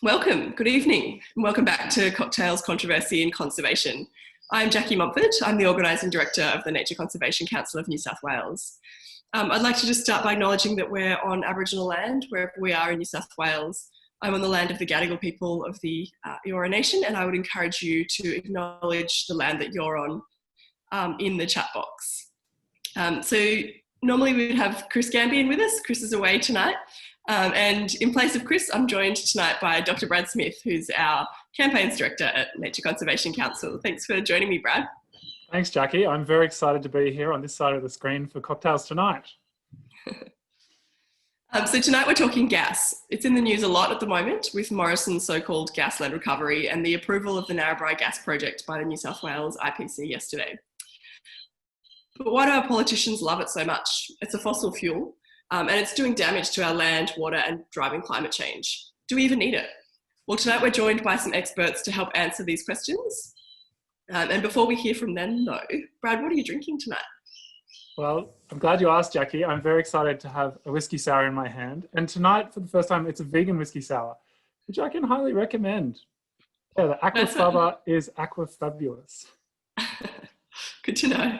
Welcome, good evening, and welcome back to Cocktails, Controversy and Conservation. I'm Jackie Montfort. I'm the Organising Director of the Nature Conservation Council of New South Wales. I'd like to just start by acknowledging that we're on Aboriginal land, wherever we are in New South Wales. I'm on the land of the Gadigal people of the Eora Nation, and I would encourage you to acknowledge the land that you're on in the chat box. So normally we would have Chris Gambian with us. Chris is away tonight. And in place of Chris, I'm joined tonight by Dr. Brad Smith, who's our Campaigns Director at Nature Conservation Council. Thanks for joining me, Brad. Thanks, Jackie. I'm very excited to be here on this side of the screen for cocktails tonight. So tonight we're talking gas. It's in the news a lot at the moment with Morrison's so-called gas land recovery and the approval of the Narrabri Gas project by the New South Wales IPC yesterday. But why do our politicians love it so much? It's a fossil fuel. And it's doing damage to our land, water, and driving climate change. Do we even need it? Well, tonight we're joined by some experts to help answer these questions. And before we hear from them, though, Brad, what are you drinking tonight? Well, I'm glad you asked, Jackie. I'm very excited to have a whiskey sour in my hand. And tonight, for the first time, it's a vegan whiskey sour, which I can highly recommend. Yeah, the Aquafaba is Aquafabulous. Good to know.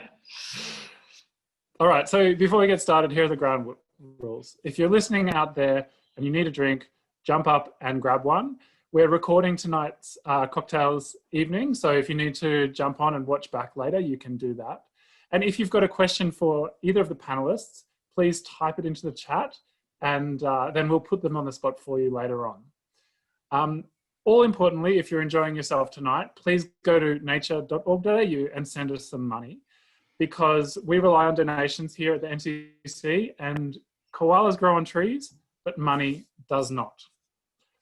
All right, so before we get started, here are the ground rules. If you're listening out there and you need a drink, jump up and grab one. We're recording tonight's cocktails evening, so if you need to jump on and watch back later, you can do that. And if you've got a question for either of the panelists, please type it into the chat and then we'll put them on the spot for you later on. All importantly, if you're enjoying yourself tonight, please go to nature.org.au and send us some money, because we rely on donations here at the NCC, and koalas grow on trees, but money does not.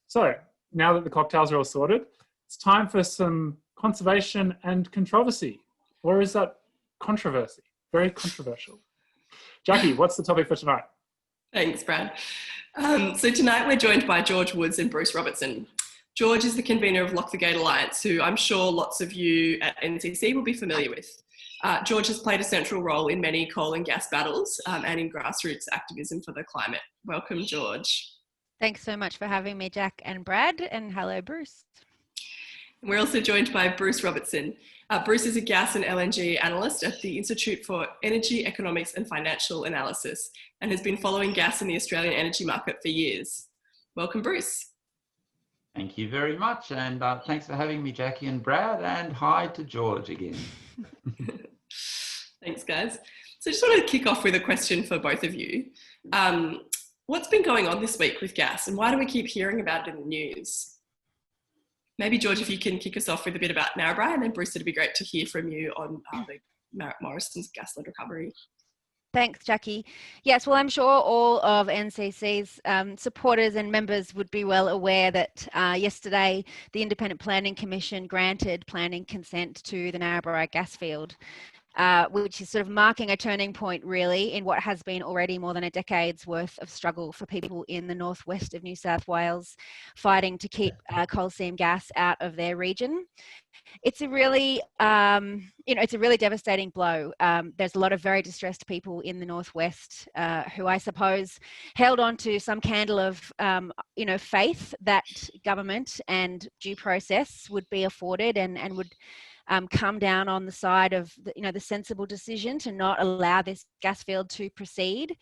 So now that the cocktails are all sorted, it's time for some conservation and controversy. Or is that controversy? Very controversial. Jackie, what's the topic for tonight? Thanks, Brad. So tonight we're joined by George Woods and Bruce Robertson. George is the convener of Lock the Gate Alliance, who I'm sure lots of you at NCC will be familiar with. George has played a central role in many coal and gas battles and in grassroots activism for the climate. Welcome, George. Thanks so much for having me, Jack and Brad, and hello, Bruce. We're also joined by Bruce Robertson. Bruce is a gas and LNG analyst at the Institute for Energy, Economics and Financial Analysis and has been following gas in the Australian energy market for years. Welcome, Bruce. Thank you very much, and thanks for having me, Jackie and Brad, and hi to George again. Thanks, guys. So I just want to kick off with a question for both of you. What's been going on this week with gas, and why do we keep hearing about it in the news? Maybe, George, if you can kick us off with a bit about Narrabri, and then Bruce, it'd be great to hear from you on the Morrison's gas land recovery. Thanks, Jackie. Yes, well, I'm sure all of NCC's supporters and members would be well aware that yesterday the Independent Planning Commission granted planning consent to the Narrabri Gas Field, which is sort of marking a turning point really in what has been already more than a decade's worth of struggle for people in the northwest of New South Wales fighting to keep coal seam gas out of their region. It's a really, it's a really devastating blow. There's a lot of very distressed people in the northwest who I suppose held on to some candle of, faith that government and due process would be afforded and would come down on the side of the sensible decision to not allow this gas field to proceed.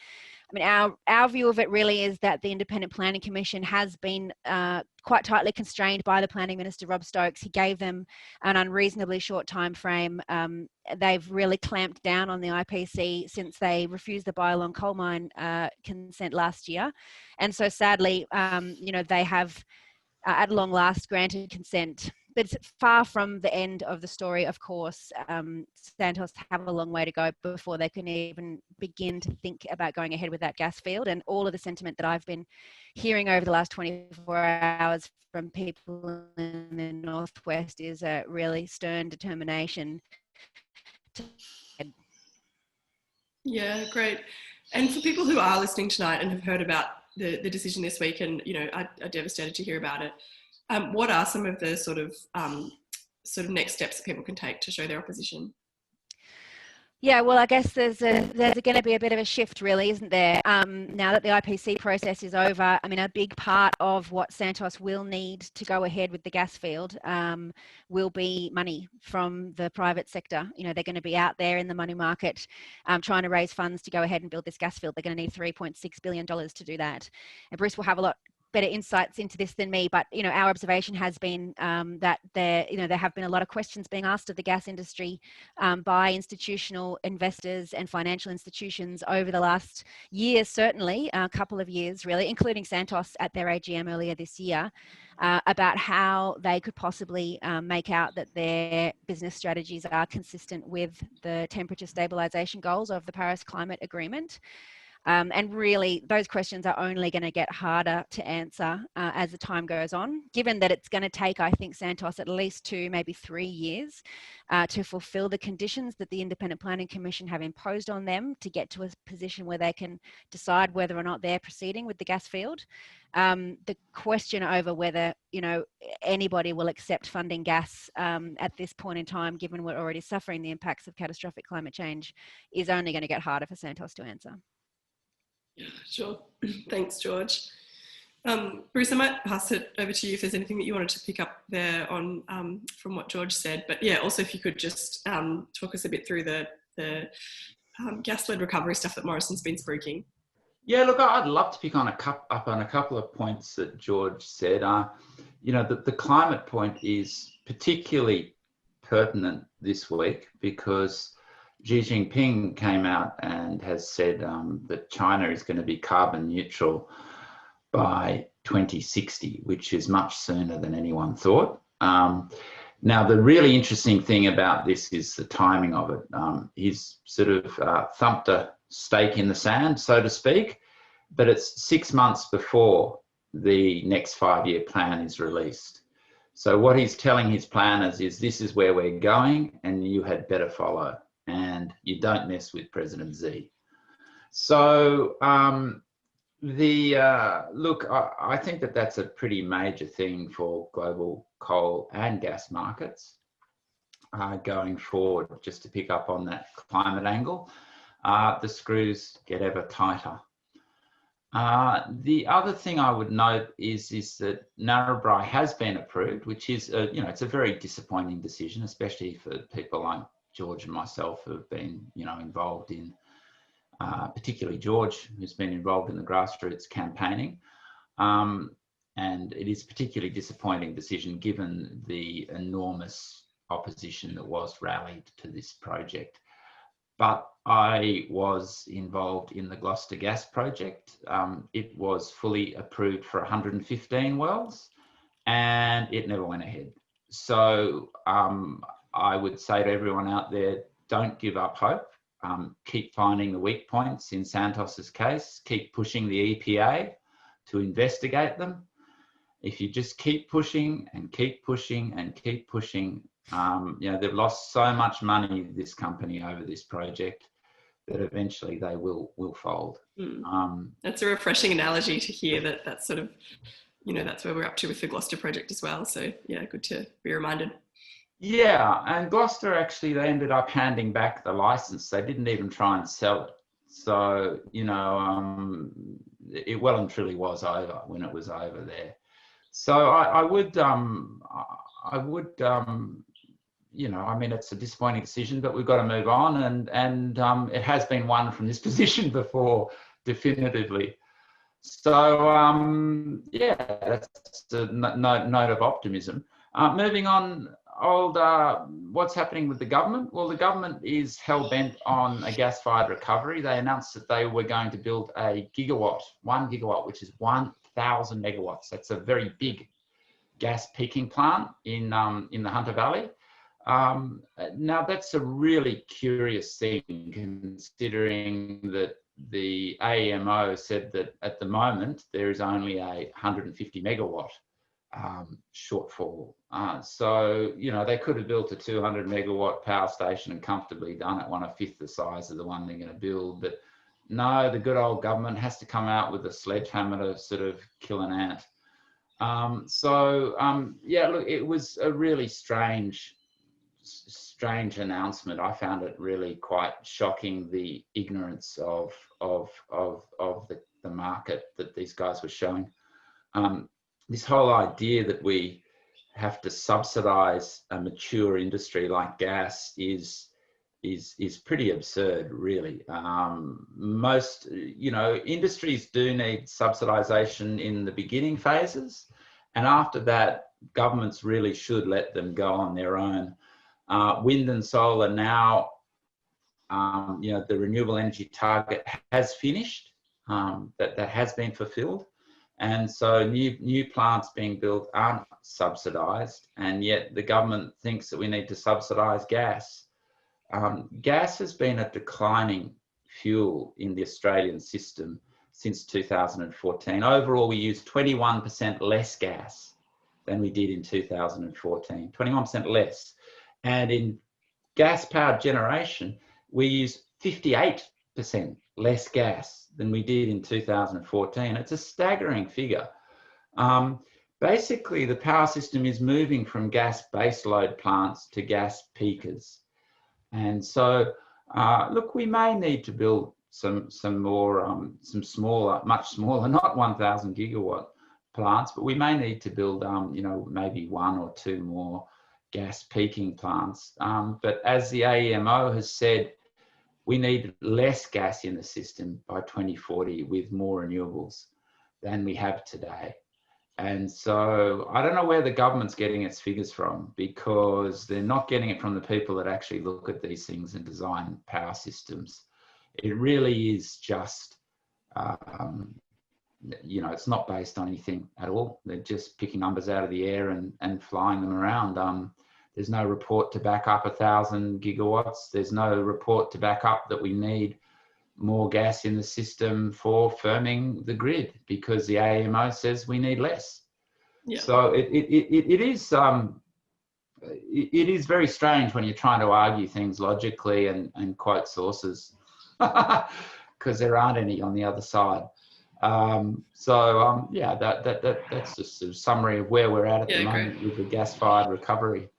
I mean, our view of it really is that the Independent Planning Commission has been quite tightly constrained by the Planning Minister, Rob Stokes. He gave them an unreasonably short time frame. They've really clamped down on the IPC since they refused the Byalong coal mine consent last year. And so sadly, they have at long last granted consent. But it's far from the end of the story, of course. Santos have a long way to go before they can even begin to think about going ahead with that gas field. And all of the sentiment that I've been hearing over the last 24 hours from people in the northwest is a really stern determination. Yeah, great. And for people who are listening tonight and have heard about the decision this week and are devastated to hear about it, what are some of the sort of next steps that people can take to show their opposition? Yeah, well, I guess there's going to be a bit of a shift, really, isn't there? Now that the IPC process is over, I mean, a big part of what Santos will need to go ahead with the gas field will be money from the private sector. You know, they're going to be out there in the money market trying to raise funds to go ahead and build this gas field. They're going to need $3.6 billion to do that. And Bruce will have a lot better insights into this than me, but our observation has been that there have been a lot of questions being asked of the gas industry by institutional investors and financial institutions over the last year, certainly a couple of years really, including Santos at their AGM earlier this year, about how they could possibly make out that their business strategies are consistent with the temperature stabilisation goals of the Paris Climate Agreement. And really, those questions are only going to get harder to answer as the time goes on, given that it's going to take, I think, Santos at least 2, maybe 3 years to fulfill the conditions that the Independent Planning Commission have imposed on them to get to a position where they can decide whether or not they're proceeding with the gas field. The question over whether, anybody will accept funding gas at this point in time, given we're already suffering the impacts of catastrophic climate change, is only going to get harder for Santos to answer. Yeah, sure. Thanks, George. Bruce, I might pass it over to you if there's anything that you wanted to pick up there on from what George said. But yeah, also if you could just talk us a bit through the gas-led recovery stuff that Morrison's been spruiking. Yeah, look, I'd love to pick on up on a couple of points that George said. The climate point is particularly pertinent this week because Xi Jinping came out and has said that China is going to be carbon neutral by 2060, which is much sooner than anyone thought. Now, the really interesting thing about this is the timing of it. He's sort of thumped a stake in the sand, so to speak, but it's 6 months before the next 5-year plan is released. So what he's telling his planners is this is where we're going and you had better follow. And you don't mess with President Xi. So look, I think that that's a pretty major thing for global coal and gas markets going forward. Just to pick up on that climate angle, the screws get ever tighter. The other thing I would note is that Narrabri has been approved, which is it's a very disappointing decision, especially for people like George and myself who have been, involved in, particularly George, who's been involved in the grassroots campaigning. And it is a particularly disappointing decision given the enormous opposition that was rallied to this project. But I was involved in the Gloucester Gas project. It was fully approved for 115 wells and it never went ahead. So, I would say to everyone out there, don't give up hope. Keep finding the weak points in Santos's case. Keep pushing the EPA to investigate them. If you just keep pushing and keep pushing and keep pushing, they've lost so much money, this company, over this project that eventually they will fold. That's a refreshing analogy to hear that's sort of, that's where we're up to with the Gloucester project as well. So yeah, good to be reminded. Yeah, and Gloucester actually, they ended up handing back the license. They didn't even try and sell it. So, it well and truly was over when it was over there. So I would, it's a disappointing decision, but we've got to move on. And it has been won from this position before, definitively. So, that's a note of optimism. Moving on, what's happening with the government? Well, the government is hell-bent on a gas-fired recovery. They announced that they were going to build a 1 gigawatt, which is 1,000 megawatts. That's a very big gas peaking plant in the Hunter Valley. Now, that's a really curious thing, considering that the AEMO said that at the moment there is only a 150 megawatt shortfall. So, they could have built a 200 megawatt power station and comfortably done it 1/5 the size of the one they're going to build. But no, the good old government has to come out with a sledgehammer to sort of kill an ant. Look, it was a really strange strange announcement. I found it really quite shocking, the ignorance of the market that these guys were showing. This whole idea that we have to subsidise a mature industry like gas is pretty absurd, really. Most, industries do need subsidisation in the beginning phases, and after that, governments really should let them go on their own. Wind and solar now, the renewable energy target has finished, that has been fulfilled. And so new plants being built aren't subsidised, and yet the government thinks that we need to subsidise gas. Gas has been a declining fuel in the Australian system since 2014. Overall, we use 21% less gas than we did in 2014, 21% less. And in gas-powered generation, we use 58% less gas than we did in 2014. It's a staggering figure. Basically, the power system is moving from gas baseload plants to gas peakers. And so, look, we may need to build some more, some smaller, much smaller, not 1,000 gigawatt plants, but we may need to build, maybe 1 or 2 more gas peaking plants. But as the AEMO has said, we need less gas in the system by 2040 with more renewables than we have today. And so I don't know where the government's getting its figures from, because they're not getting it from the people that actually look at these things and design power systems. It really is just, it's not based on anything at all. They're just picking numbers out of the air and flying them around. There's no report to back up 1,000 gigawatts. There's no report to back up that we need more gas in the system for firming the grid, because the AEMO says we need less. Yeah. So it is very strange when you're trying to argue things logically and quote sources, because there aren't any on the other side. That's just a summary of where we're at the moment with the gas-fired recovery.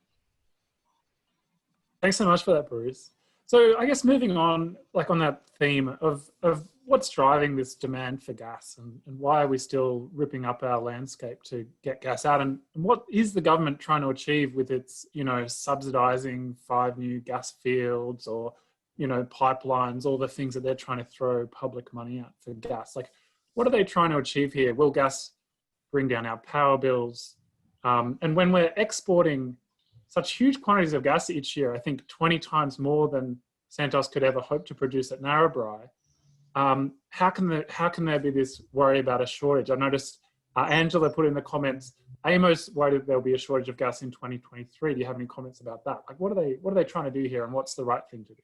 Thanks so much for that, Bruce. So I guess moving on, like on that theme of what's driving this demand for gas, and why are we still ripping up our landscape to get gas out, and what is the government trying to achieve with its, subsidising 5 new gas fields, or, pipelines, all the things that they're trying to throw public money at for gas? Like, what are they trying to achieve here? Will gas bring down our power bills? And when we're exporting such huge quantities of gas each year, I think 20 times more than Santos could ever hope to produce at Narrabri, how can there be this worry about a shortage? I noticed Angela put in the comments, AEMO's worried that there'll be a shortage of gas in 2023. Do you have any comments about that? Like, what are they trying to do here, and what's the right thing to do?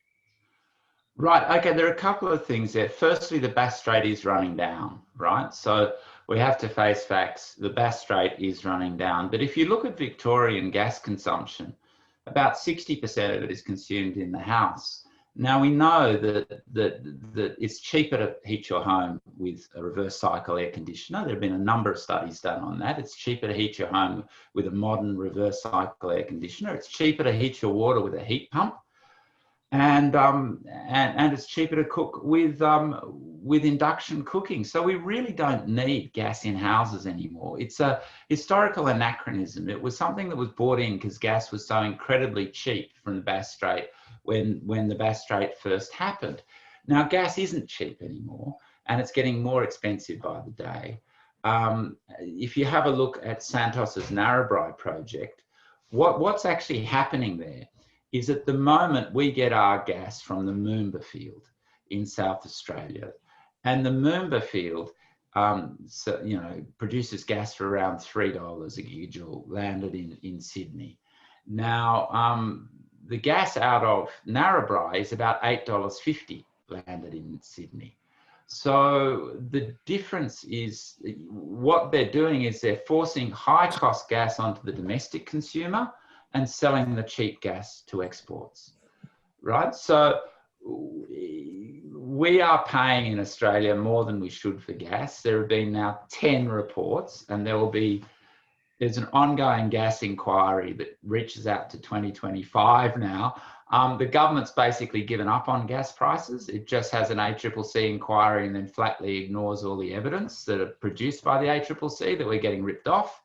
Right, okay, there are a couple of things there. Firstly, the Bass Strait is running down, right? So we have to face facts. The Bass Strait is running down. But if you look at Victorian gas consumption, about 60% of it is consumed in the house. Now, we know that it's cheaper to heat your home with a reverse cycle air conditioner. There have been a number of studies done on that. It's cheaper to heat your home with a modern reverse cycle air conditioner. It's cheaper to heat your water with a heat pump. And it's cheaper to cook with induction cooking. So we really don't need gas in houses anymore. It's a historical anachronism. It was something that was brought in because gas was so incredibly cheap from the Bass Strait when the Bass Strait first happened. Now, gas isn't cheap anymore, and it's getting more expensive by the day. If you have a look at Santos's Narrabri project, what's actually happening there is at the moment we get our gas from the Moomba field in South Australia. And the Moomba field produces gas for around $3 a gigajoule, landed in Sydney. Now, the gas out of Narrabri is about $8.50, landed in Sydney. So the difference is, what they're doing is they're forcing high cost gas onto the domestic consumer and selling the cheap gas to exports, right? So we are paying in Australia more than we should for gas. There have been now 10 reports, and there will be there's an ongoing gas inquiry that reaches out to 2025 now. The government's basically given up on gas prices. It just has an ACCC inquiry and then flatly ignores all the evidence that are produced by the ACCC that we're getting ripped off.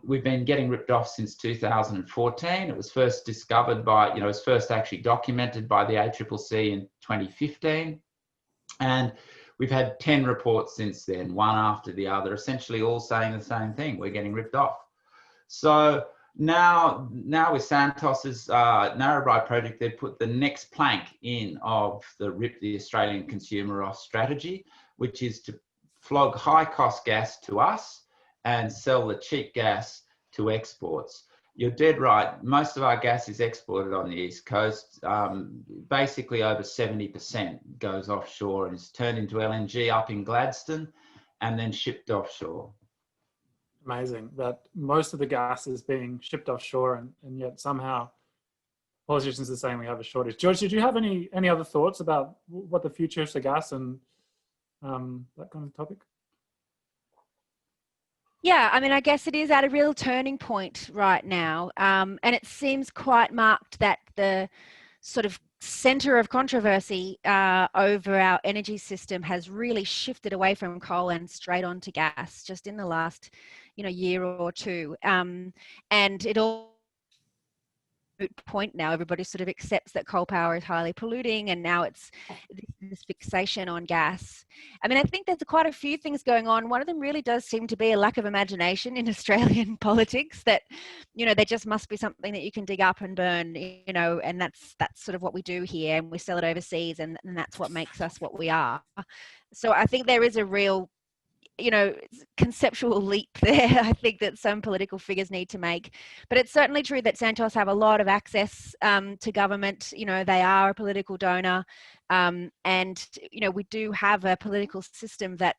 We've been getting ripped off since 2014. It was first discovered by, it was first actually documented by the ACCC in 2015. And we've had 10 reports since then, one after the other, essentially all saying the same thing: we're getting ripped off. So now with Santos's Narrabri project, they've put the next plank in of the rip the Australian consumer off strategy, which is to flog high cost gas to us and sell the cheap gas to exports. You're dead right. Most of our gas is exported on the East Coast. Basically over 70% goes offshore and is turned into LNG up in Gladstone and then shipped offshore. Amazing that most of the gas is being shipped offshore, and yet somehow politicians are saying we have a shortage. George, did you have any other thoughts about what the future is for gas and that kind of topic? Yeah, I mean, I guess it is at a real turning point right now. And it seems quite marked that the sort of center of controversy over our energy system has really shifted away from coal and straight on to gas just in the last, year or two. And it all point now, everybody sort of accepts that coal power is highly polluting, and now it's this fixation on gas. I mean, I think there's quite a few things going on. One of them really does seem to be a lack of imagination in Australian politics, that there just must be something that you can dig up and burn, and that's sort of what we do here, and we sell it overseas, and that's what makes us what we are. So I think there is a real conceptual leap there, I think, that some political figures need to make. But it's certainly true that Santos have a lot of access to government. They are a political donor. And, we do have a political system that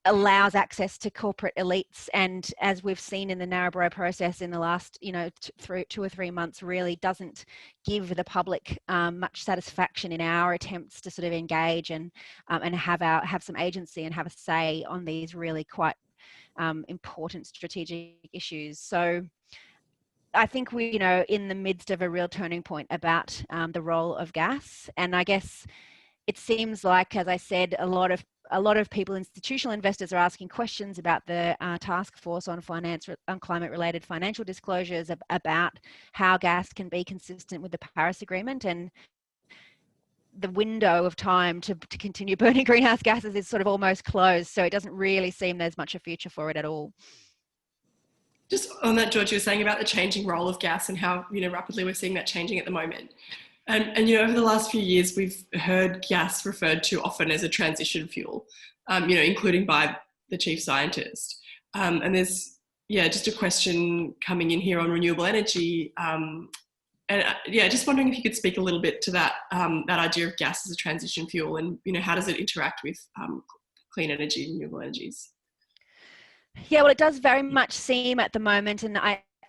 allows access to corporate elites. And as we've seen in the Narrabri process in the last, 2 or 3 months, really doesn't give the public much satisfaction in our attempts to sort of engage and have some agency and have a say on these really quite important strategic issues. So I think we, in the midst of a real turning point about the role of gas. And I guess it seems like, as I said, a lot of people, institutional investors, are asking questions about the task force on climate-related financial disclosures about how gas can be consistent with the Paris Agreement, and the window of time to continue burning greenhouse gases is sort of almost closed. So it doesn't really seem there's much a future for it at all. Just on that, George, you were saying about the changing role of gas and how rapidly we're seeing that changing at the moment. And over the last few years, we've heard gas referred to often as a transition fuel, including by the chief scientist. And there's, just a question coming in here on renewable energy. Just wondering if you could speak a little bit to that idea of gas as a transition fuel, and, how does it interact with clean energy, renewable energies? Yeah, well, it does very much seem at the moment, and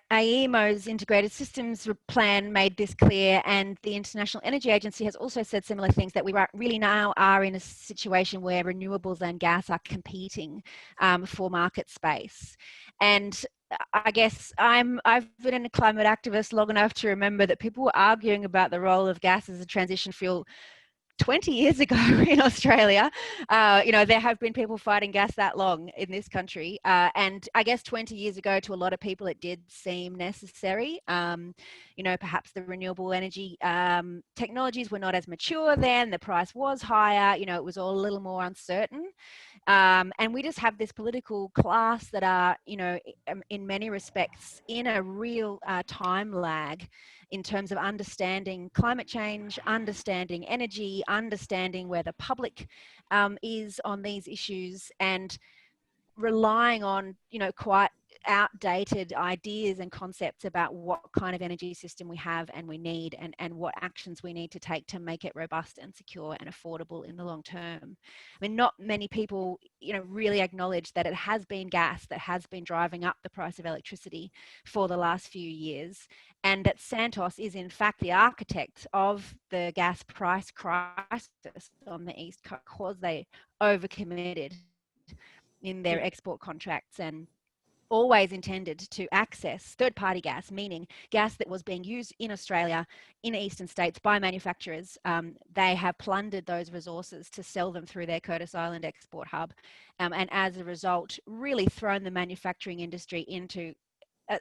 IEEFA's integrated systems plan made this clear, and the International Energy Agency has also said similar things, that we really now are in a situation where renewables and gas are competing for market space. And I guess I've been a climate activist long enough to remember that people were arguing about the role of gas as a transition fuel 20 years ago in Australia. There have been people fighting gas that long in this country. And I guess 20 years ago, to a lot of people, it did seem necessary. Perhaps the renewable energy technologies were not as mature then. The price was higher. It was all a little more uncertain. And we just have this political class that are, in many respects, in a real time lag in terms of understanding climate change, understanding energy, understanding where the public is on these issues, and relying on, quite outdated ideas and concepts about what kind of energy system we have and we need, and what actions we need to take to make it robust and secure and affordable in the long term. I mean, not many people, really acknowledge that it has been gas that has been driving up the price of electricity for the last few years, and that Santos is in fact the architect of the gas price crisis on the East Coast because they overcommitted in their export contracts and always intended to access third-party gas, meaning gas that was being used in Australia, in eastern states by manufacturers. They have plundered those resources to sell them through their Curtis Island export hub, and as a result, really thrown the manufacturing industry into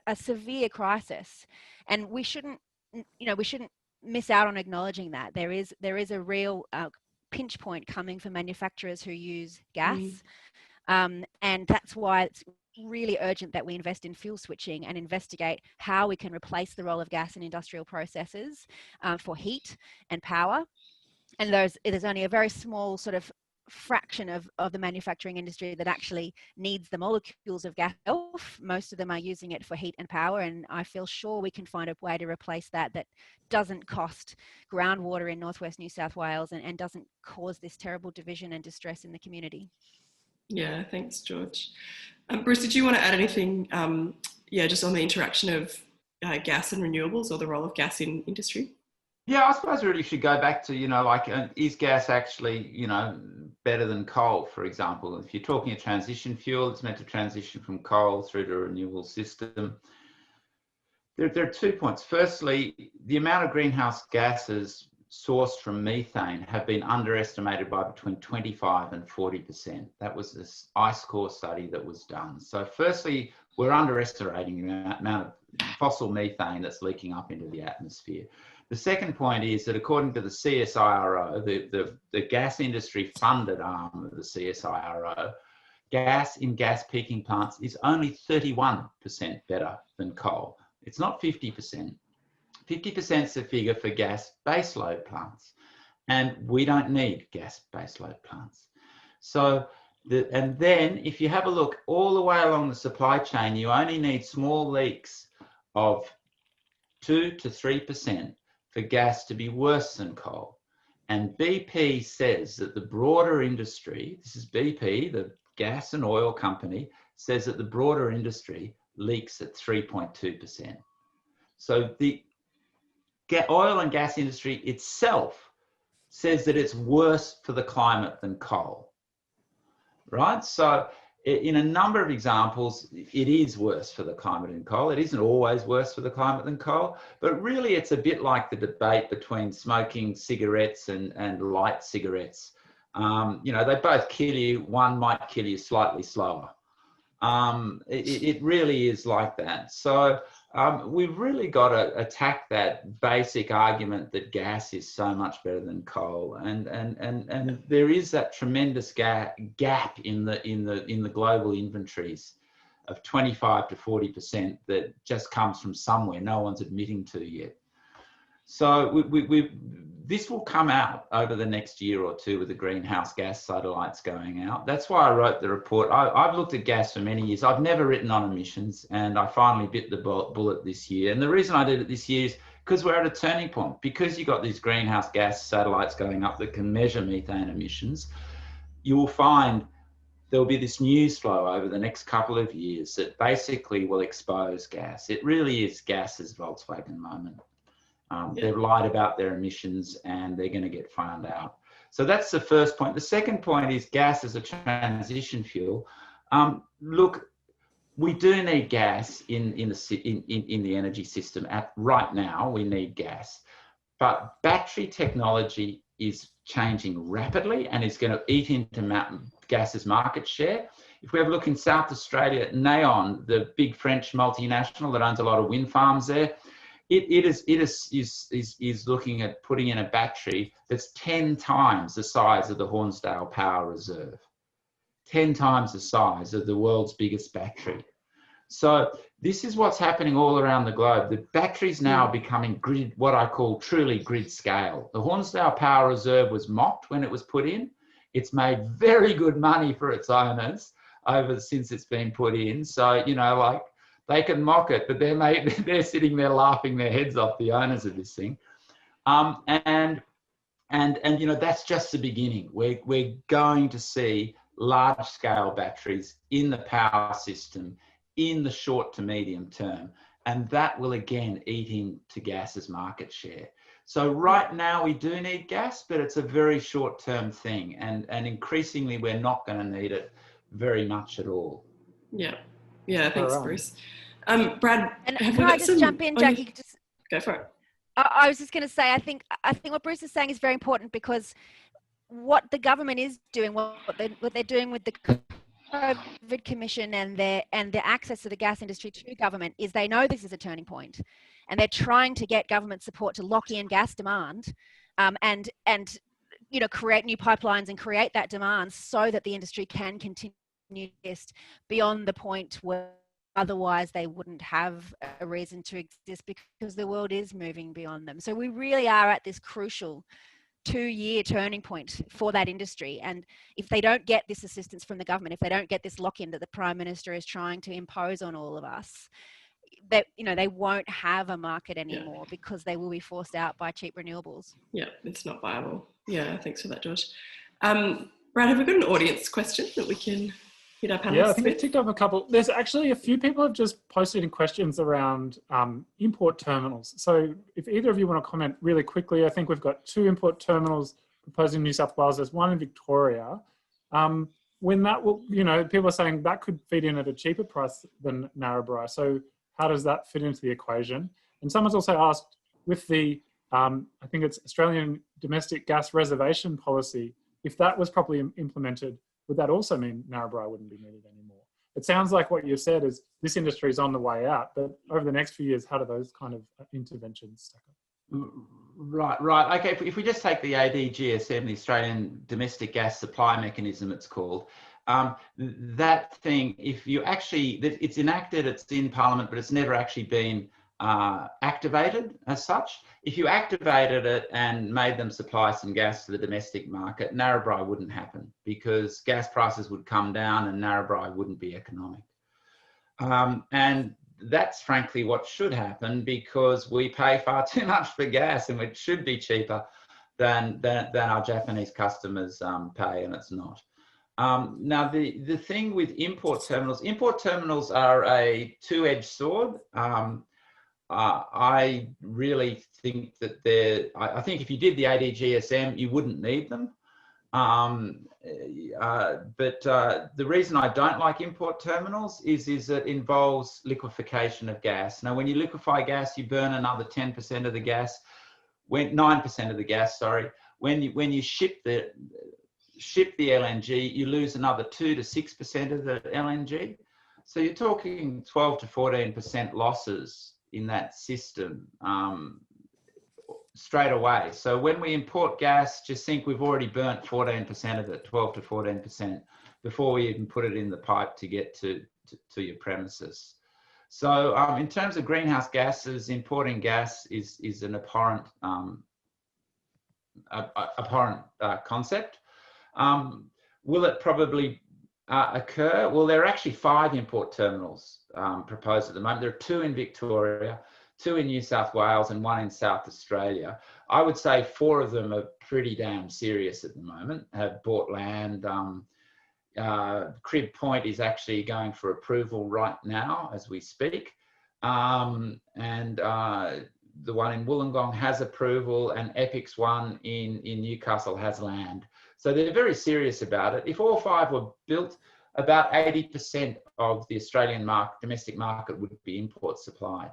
a severe crisis. And we shouldn't, we shouldn't miss out on acknowledging that there is a real pinch point coming for manufacturers who use gas. And that's why it's really urgent that we invest in fuel switching and investigate how we can replace the role of gas in industrial processes for heat and power. And there's only a very small sort of fraction of the manufacturing industry that actually needs the molecules of gas. Most of them are using it for heat and power, and I feel sure we can find a way to replace that doesn't cost groundwater in northwest New South Wales and doesn't cause this terrible division and distress in the community. Yeah, thanks, George. Bruce, did you want to add anything, just on the interaction of gas and renewables, or the role of gas in industry? Yeah, I suppose we really should go back to, is gas actually, better than coal, for example? If you're talking a transition fuel, it's meant to transition from coal through to a renewable system. There are 2 points. Firstly, the amount of greenhouse gases sourced from methane have been underestimated by between 25 and 40%. That was this ICE core study that was done. So firstly, we're underestimating the amount of fossil methane that's leaking up into the atmosphere. The second point is that according to the CSIRO, the gas industry funded arm of the CSIRO, gas in gas peaking plants is only 31% better than coal. It's not 50%. 50% is the figure for gas baseload plants, and we don't need gas baseload plants. So, and then if you have a look all the way along the supply chain, you only need small leaks of 2 to 3% for gas to be worse than coal. And BP says that the broader industry, this is BP, the gas and oil company, says that the broader industry leaks at 3.2%. So the oil and gas industry itself says that it's worse for the climate than coal, right? So in a number of examples, it is worse for the climate than coal. It isn't always worse for the climate than coal, but really it's a bit like the debate between smoking cigarettes and light cigarettes. They both kill you. One might kill you slightly slower. It really is like that. So we've really got to attack that basic argument that gas is so much better than coal, and there is that tremendous gap in the global inventories of 25 to 40% that just comes from somewhere no one's admitting to yet. So this will come out over the next year or two with the greenhouse gas satellites going out. That's why I wrote the report. I've looked at gas for many years. I've never written on emissions, and I finally bit the bullet this year. And the reason I did it this year is because we're at a turning point. Because you've got these greenhouse gas satellites going up that can measure methane emissions, you will find there'll be this news flow over the next couple of years that basically will expose gas. It really is gas's Volkswagen moment. They've lied about their emissions and they're going to get found out. So that's the first point. The second point is gas as a transition fuel. Look, we do need gas in the energy system. Right now, we need gas. But battery technology is changing rapidly and is going to eat into gas's market share. If we have a look in South Australia, Neon, the big French multinational that owns a lot of wind farms there, it is looking at putting in a battery that's 10 times the size of the Hornsdale Power Reserve, 10 times the size of the world's biggest battery. So this is what's happening all around the globe. The batteries now are becoming grid, what I call truly grid scale. The Hornsdale Power Reserve was mocked when it was put in. It's made very good money for its owners since it's been put in. So, they can mock it, but they're sitting there laughing their heads off, the owners of this thing. And that's just the beginning. We're going to see large scale batteries in the power system in the short to medium term. And that will again eat into gas's market share. So right now we do need gas, but it's a very short term thing. And increasingly we're not going to need it very much at all. Yeah. Yeah, thanks, All right. Bruce. Brad, And have can we I got just some... jump in, oh, Jackie? Just, go for it. I was just going to say, I think what Bruce is saying is very important, because what the government is doing, what they're doing with the COVID Commission and their access to the gas industry to government, is they know this is a turning point, and they're trying to get government support to lock in gas demand, and you know, create new pipelines and create that demand so that the industry can continue just beyond the point where otherwise they wouldn't have a reason to exist, because the world is moving beyond them. So we really are at this crucial 2-year turning point for that industry. And if they don't get this assistance from the government, if they don't get this lock-in that the Prime Minister is trying to impose on all of us, that, you know, they won't have a market anymore, because they will be forced out by cheap renewables. Yeah, it's not viable. Yeah, thanks for that, George. Brad, have we got an audience question that we can hit our panelists Yeah, I think with? I ticked up a couple. There's actually a few people have just posted in questions around import terminals. So if either of you want to comment really quickly, I think we've got 2 import terminals proposed in New South Wales. There's one in Victoria. When that will, you know, people are saying that could feed in at a cheaper price than Narrabri. So how does that fit into the equation? And someone's also asked, with the, I think it's Australian domestic gas reservation policy, if that was properly implemented, would that also mean Narrabri wouldn't be needed anymore? It sounds like what you've said is this industry is on the way out, but over the next few years, how do those kind of interventions stack up? Right. Okay, if we just take the ADGSM, the Australian Domestic Gas Supply Mechanism, it's called, that thing, if you actually, it's enacted, it's in Parliament, but it's never actually been activated as such. If you activated it and made them supply some gas to the domestic market, Narrabri wouldn't happen, because gas prices would come down and Narrabri wouldn't be economic. And that's frankly what should happen, because we pay far too much for gas, and it should be cheaper than our Japanese customers pay, and it's not. Now, the thing with import terminals are a two-edged sword. I really think that I think if you did the ADGSM, you wouldn't need them. But the reason I don't like import terminals is it involves liquefaction of gas. Now, when you liquefy gas, you burn another 10% of the gas, 9% of the gas, sorry. When you ship the LNG, you lose another 2 to 6% of the LNG. So you're talking 12 to 14% losses in that system straight away. So when we import gas, just think we've already burnt 14% of it, 12 to 14%, before we even put it in the pipe to get to your premises. So in terms of greenhouse gases, importing gas is an abhorrent concept. Will it probably occur? Well, there are actually 5 import terminals proposed at the moment. There are 2 in Victoria, 2 in New South Wales, and 1 in South Australia. I would say 4 of them are pretty damn serious at the moment, have bought land. Crib Point is actually going for approval right now as we speak. And the one in Wollongong has approval, and Epic's one in Newcastle has land. So they're very serious about it. If all 5 were built, about 80% of the Australian domestic market would be import supplied.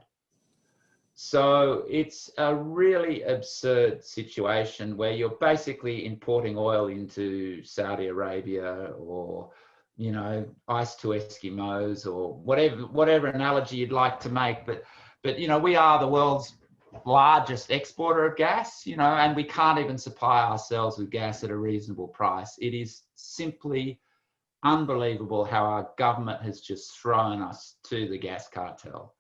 So it's a really absurd situation where you're basically importing oil into Saudi Arabia, or, you know, ice to Eskimos, or whatever analogy you'd like to make. But you know, we are the world's largest exporter of gas, you know, and we can't even supply ourselves with gas at a reasonable price. It is simply unbelievable how our government has just thrown us to the gas cartel.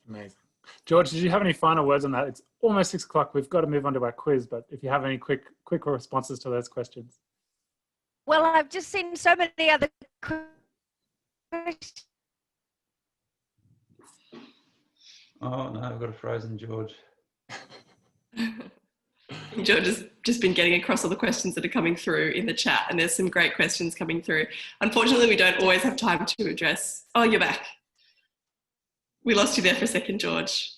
Amazing. George, did you have any final words on that? It's almost 6 o'clock. We've got to move on to our quiz, but if you have any quick responses to those questions. Well, I've just seen so many other questions. Oh no, I've got a frozen George. George has just been getting across all the questions that are coming through in the chat, and there's some great questions coming through. Unfortunately, we don't always have time to address. Oh, you're back. We lost you there for a second, George.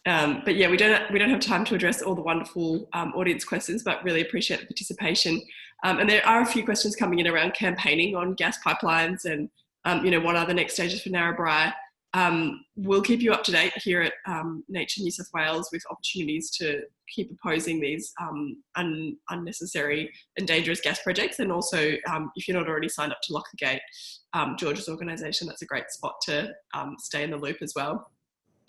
But yeah, we don't have time to address all the wonderful audience questions, but really appreciate the participation. And there are a few questions coming in around campaigning on gas pipelines and you know, what are the next stages for Narrabri. We'll keep you up to date here at Nature New South Wales with opportunities to keep opposing these unnecessary and dangerous gas projects. And also, if you're not already signed up to Lock the Gate, George's organisation, that's a great spot to stay in the loop as well.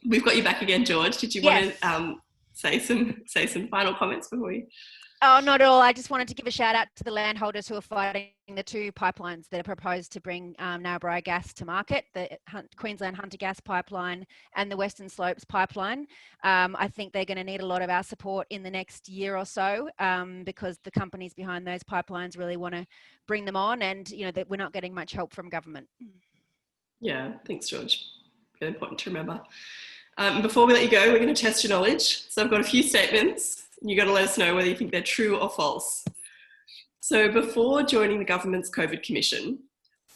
We've got you back again, George. Did you want to say some final comments before we... Oh, not at all. I just wanted to give a shout out to the landholders who are fighting the 2 pipelines that are proposed to bring Narrabri gas to market, the Queensland Hunter Gas Pipeline and the Western Slopes Pipeline. I think they're going to need a lot of our support in the next year or so because the companies behind those pipelines really want to bring them on, and you know that we're not getting much help from government. Yeah, thanks, George. Really important to remember. Before we let you go, we're going to test your knowledge. So I've got a few statements. You've got to let us know whether you think they're true or false. So before joining the government's COVID commission,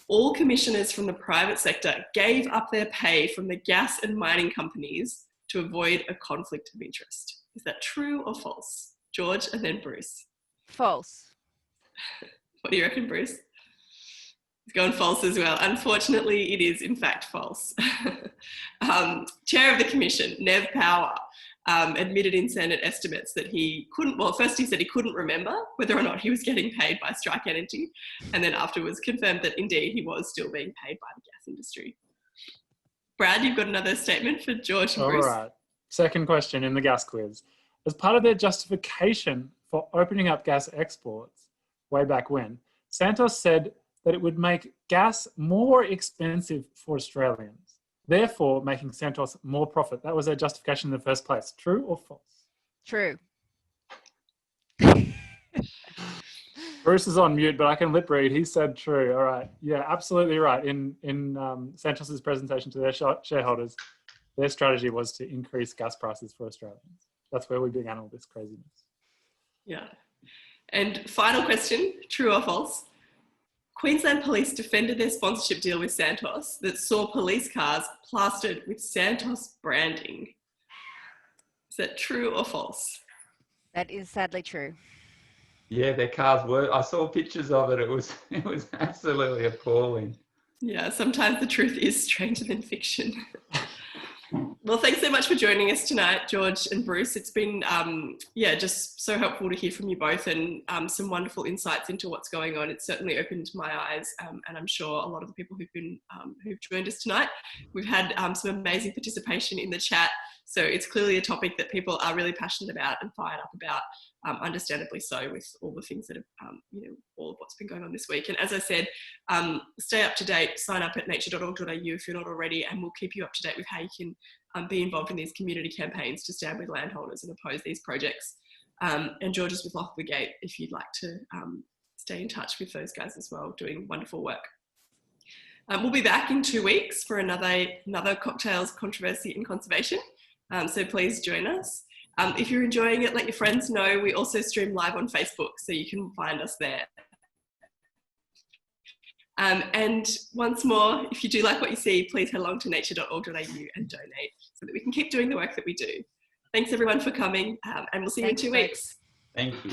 all commissioners from the private sector gave up their pay from the gas and mining companies to avoid a conflict of interest. Is that true or false? George and then Bruce. False. What do you reckon, Bruce? He's going false as well. Unfortunately, it is in fact false. Chair of the commission, Nev Power, admitted in Senate estimates that he couldn't, well, first he said he couldn't remember whether or not he was getting paid by Strike Energy, and then afterwards confirmed that indeed he was still being paid by the gas industry. Brad, you've got another statement for George and Bruce. All right. Second question in the gas quiz. As part of their justification for opening up gas exports way back when, Santos said that it would make gas more expensive for Australians, therefore making Santos more profit. That was their justification in the first place. True or false? True. Bruce is on mute, but I can lip read. He said true. All right. Yeah, absolutely right. In Santos's presentation to their shareholders, their strategy was to increase gas prices for Australians. That's where we began all this craziness. Yeah. And final question, true or false? Queensland Police defended their sponsorship deal with Santos that saw police cars plastered with Santos branding. Is that true or false? That is sadly true. Yeah, their cars were. I saw pictures of it. It was absolutely appalling. Yeah, sometimes the truth is stranger than fiction. Well, thanks so much for joining us tonight, George and Bruce. It's been, just so helpful to hear from you both, and some wonderful insights into what's going on. It's certainly opened my eyes, and I'm sure a lot of the people who've joined us tonight. We've had some amazing participation in the chat, so it's clearly a topic that people are really passionate about and fired up about, understandably so, with all the things that have, all of what's been going on this week. And as I said, stay up to date, sign up at nature.org.au if you're not already, and we'll keep you up to date with how you can be involved in these community campaigns to stand with landholders and oppose these projects. And George is with Lock the Gate if you'd like to stay in touch with those guys as well, doing wonderful work. We'll be back in 2 weeks for another Cocktails, Controversy and Conservation. So please join us. If you're enjoying it, let your friends know. We also stream live on Facebook, so you can find us there. And once more, if you do like what you see, please head along to nature.org.au and donate so that we can keep doing the work that we do. Thanks everyone for coming, and we'll see you in 2 weeks. Thank you.